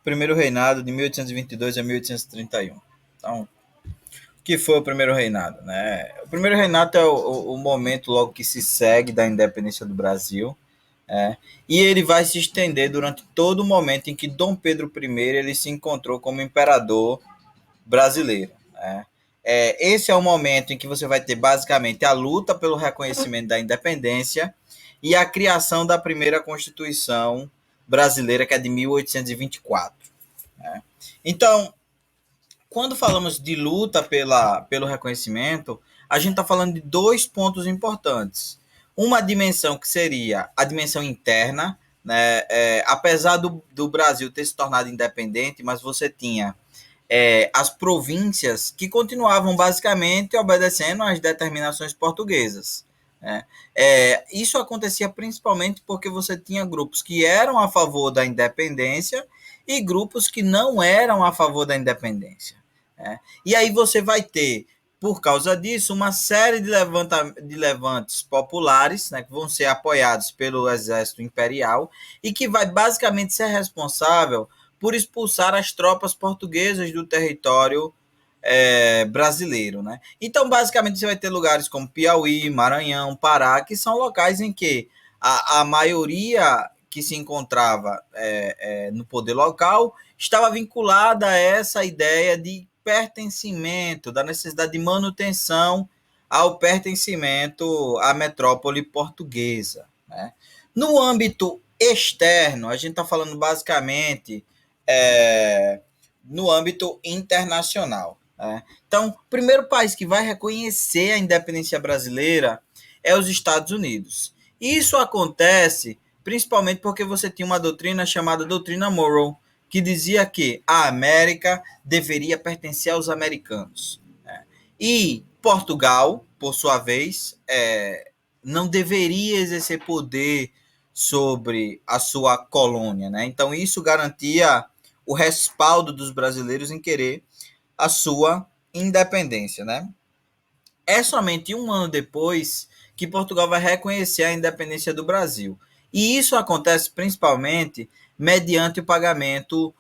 primeiro reinado de 1822 a 1831. Então, o que foi o primeiro reinado? Né? O primeiro reinado é o momento logo que se segue da independência do Brasil, e ele vai se estender durante todo o momento em que Dom Pedro I ele se encontrou como imperador brasileiro. Né? Esse é o momento em que você vai ter basicamente a luta pelo reconhecimento da independência e a criação da primeira Constituição brasileira, que é de 1824. Né? Então, quando falamos de luta pelo reconhecimento, a gente está falando de dois pontos importantes. Uma dimensão que seria a dimensão interna, né? Apesar do Brasil ter se tornado independente, mas você tinha as províncias que continuavam basicamente obedecendo às determinações portuguesas. Né? Isso acontecia principalmente porque você tinha grupos que eram a favor da independência e grupos que não eram a favor da independência. Né? E aí você vai ter, por causa disso, uma série de levantes populares, né, que vão ser apoiados pelo exército imperial e que vai basicamente ser responsável por expulsar as tropas portuguesas do território brasileiro. Né? Então, basicamente, você vai ter lugares como Piauí, Maranhão, Pará, que são locais em que a maioria que se encontrava no poder local estava vinculada a essa ideia de pertencimento, da necessidade de manutenção ao pertencimento à metrópole portuguesa. Né? No âmbito externo, a gente está falando basicamente no âmbito internacional. Né? Então, o primeiro país que vai reconhecer a independência brasileira é os Estados Unidos. Isso acontece principalmente porque você tinha uma doutrina chamada doutrina Monroe, que dizia que a América deveria pertencer aos americanos. Né? E Portugal, por sua vez, não deveria exercer poder sobre a sua colônia. Né? Então, isso garantia o respaldo dos brasileiros em querer a sua independência. Né? É somente um ano depois que Portugal vai reconhecer a independência do Brasil. E isso acontece principalmente mediante o pagamento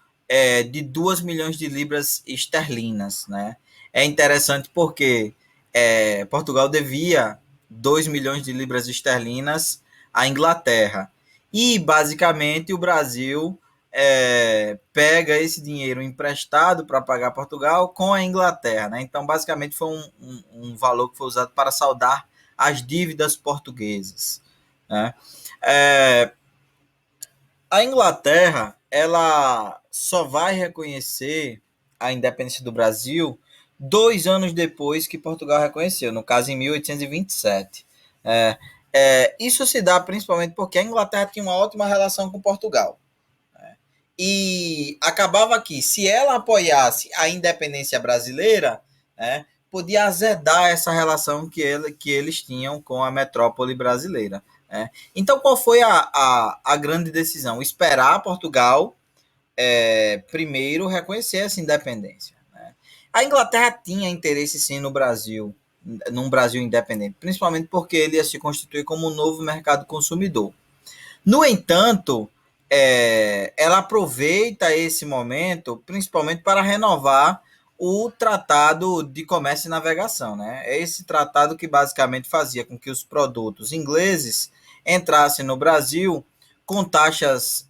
de 2 milhões de libras esterlinas. Né? É interessante porque Portugal devia 2 milhões de libras esterlinas à Inglaterra. E, basicamente, o Brasil pega esse dinheiro emprestado para pagar Portugal com a Inglaterra. Né? Então, basicamente, foi um valor que foi usado para saldar as dívidas portuguesas. Né? A Inglaterra ela só vai reconhecer a independência do Brasil 2 anos depois que Portugal reconheceu, no caso em 1827. Isso se dá principalmente porque a Inglaterra tinha uma ótima relação com Portugal. E acabava que, se ela apoiasse a independência brasileira, podia azedar essa relação que eles tinham com a metrópole brasileira. Então, qual foi a grande decisão? Esperar Portugal primeiro reconhecer essa independência. Né? A Inglaterra tinha interesse, sim, no Brasil, num Brasil independente, principalmente porque ele ia se constituir como um novo mercado consumidor. No entanto, ela aproveita esse momento principalmente para renovar o Tratado de Comércio e Navegação. Né? É esse tratado que basicamente fazia com que os produtos ingleses entrassem no Brasil com taxas,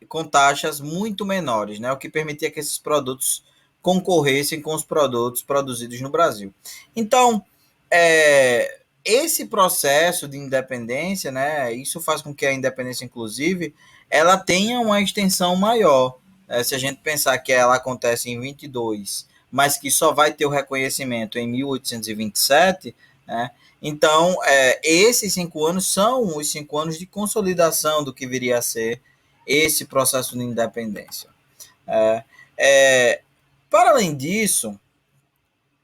com taxas muito menores, né? O que permitia que esses produtos concorressem com os produtos produzidos no Brasil. Então, esse processo de independência, né, isso faz com que a independência, inclusive, ela tenha uma extensão maior. Se a gente pensar que ela acontece em 22, mas que só vai ter o reconhecimento em 1827, né, então esses 5 anos são os 5 anos de consolidação do que viria a ser esse processo de independência. É, para além disso,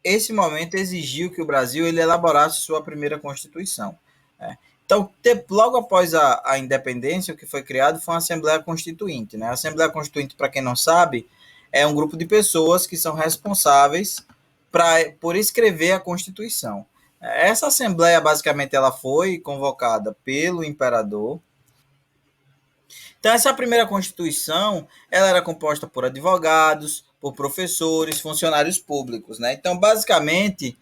esse momento exigiu que o Brasil ele elaborasse sua primeira Constituição. Né? Então, logo após a independência, o que foi criado foi uma Assembleia Constituinte. Né? A Assembleia Constituinte, para quem não sabe, é um grupo de pessoas que são responsáveis por escrever a Constituição. Essa Assembleia, basicamente, ela foi convocada pelo imperador Então, essa primeira Constituição, ela era composta por advogados, por professores, funcionários públicos, né? Então, basicamente,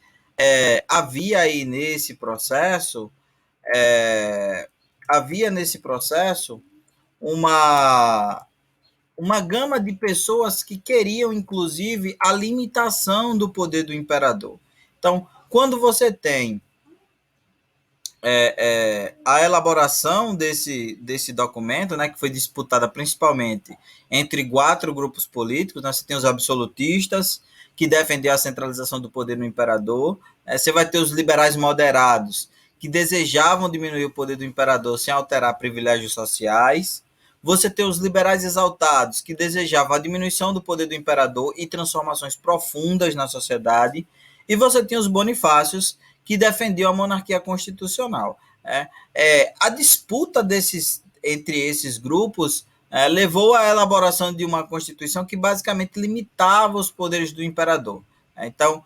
havia aí nesse processo, é, havia nesse processo uma, uma gama de pessoas que queriam, inclusive, a limitação do poder do imperador. Então, quando você tem a elaboração desse documento, né, que foi disputada principalmente entre 4 grupos políticos, né, você tem os absolutistas, que defendiam a centralização do poder no imperador, você vai ter os liberais moderados, que desejavam diminuir o poder do imperador sem alterar privilégios sociais, você tem os liberais exaltados, que desejavam a diminuição do poder do imperador e transformações profundas na sociedade, e você tem os bonifácios, que defendiam a monarquia constitucional. A disputa entre esses grupos levou à elaboração de uma constituição que basicamente limitava os poderes do imperador. Então,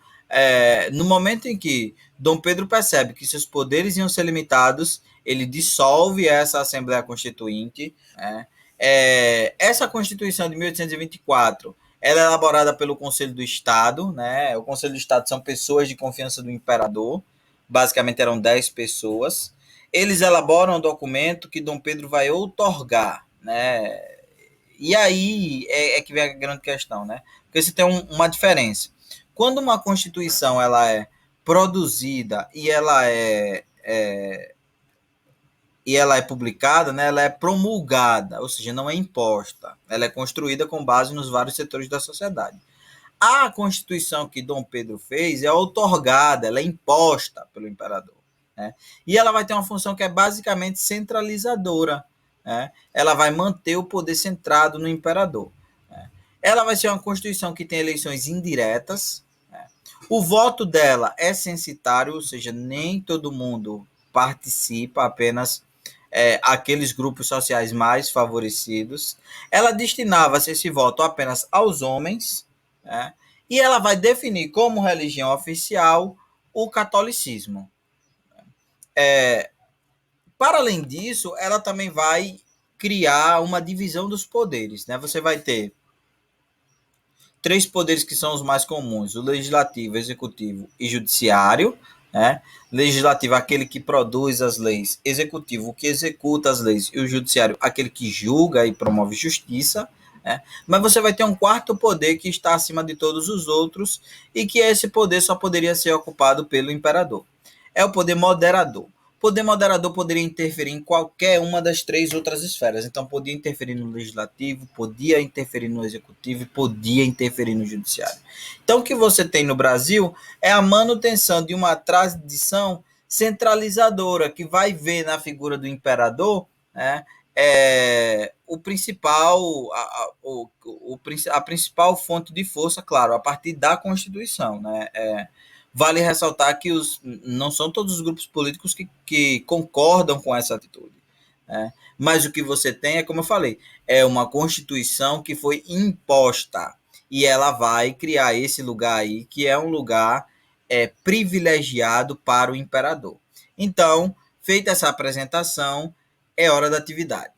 no momento em que Dom Pedro percebe que seus poderes iam ser limitados, ele dissolve essa Assembleia Constituinte. Essa Constituição de 1824 ela é elaborada pelo Conselho do Estado, né? O Conselho do Estado são pessoas de confiança do imperador, basicamente eram 10 pessoas. Eles elaboram um documento que Dom Pedro vai outorgar, né? E aí que vem a grande questão, né? Porque você tem uma diferença. Quando uma Constituição ela é produzida e ela é publicada, né, ela é promulgada, ou seja, não é imposta. Ela é construída com base nos vários setores da sociedade. A Constituição que Dom Pedro fez é outorgada, ela é imposta pelo imperador. Né? E ela vai ter uma função que é basicamente centralizadora. Né? Ela vai manter o poder centrado no imperador. Né? Ela vai ser uma Constituição que tem eleições indiretas. Né? O voto dela é censitário, ou seja, nem todo mundo participa, apenas aqueles grupos sociais mais favorecidos. Ela destinava-se esse voto apenas aos homens, né? E ela vai definir como religião oficial o catolicismo. Para além disso, ela também vai criar uma divisão dos poderes. Né? Você vai ter 3 poderes que são os mais comuns: o legislativo, executivo e judiciário. Né? Legislativo, aquele que produz as leis; executivo, o que executa as leis; e o judiciário, aquele que julga e promove justiça. Né? Mas você vai ter um 4 poder que está acima de todos os outros e que esse poder só poderia ser ocupado pelo imperador. É o poder moderador. O poder moderador poderia interferir em qualquer uma das 3 outras esferas. Então, podia interferir no legislativo, podia interferir no executivo e podia interferir no judiciário. Então, o que você tem no Brasil é a manutenção de uma tradição centralizadora que vai ver na figura do imperador, né, a principal fonte de força, claro, a partir da Constituição. Né? Vale ressaltar que não são todos os grupos políticos que concordam com essa atitude. Né? Mas o que você tem é, como eu falei, é uma Constituição que foi imposta e ela vai criar esse lugar aí, que é um lugar privilegiado para o imperador. Então, feita essa apresentação, é hora da atividade.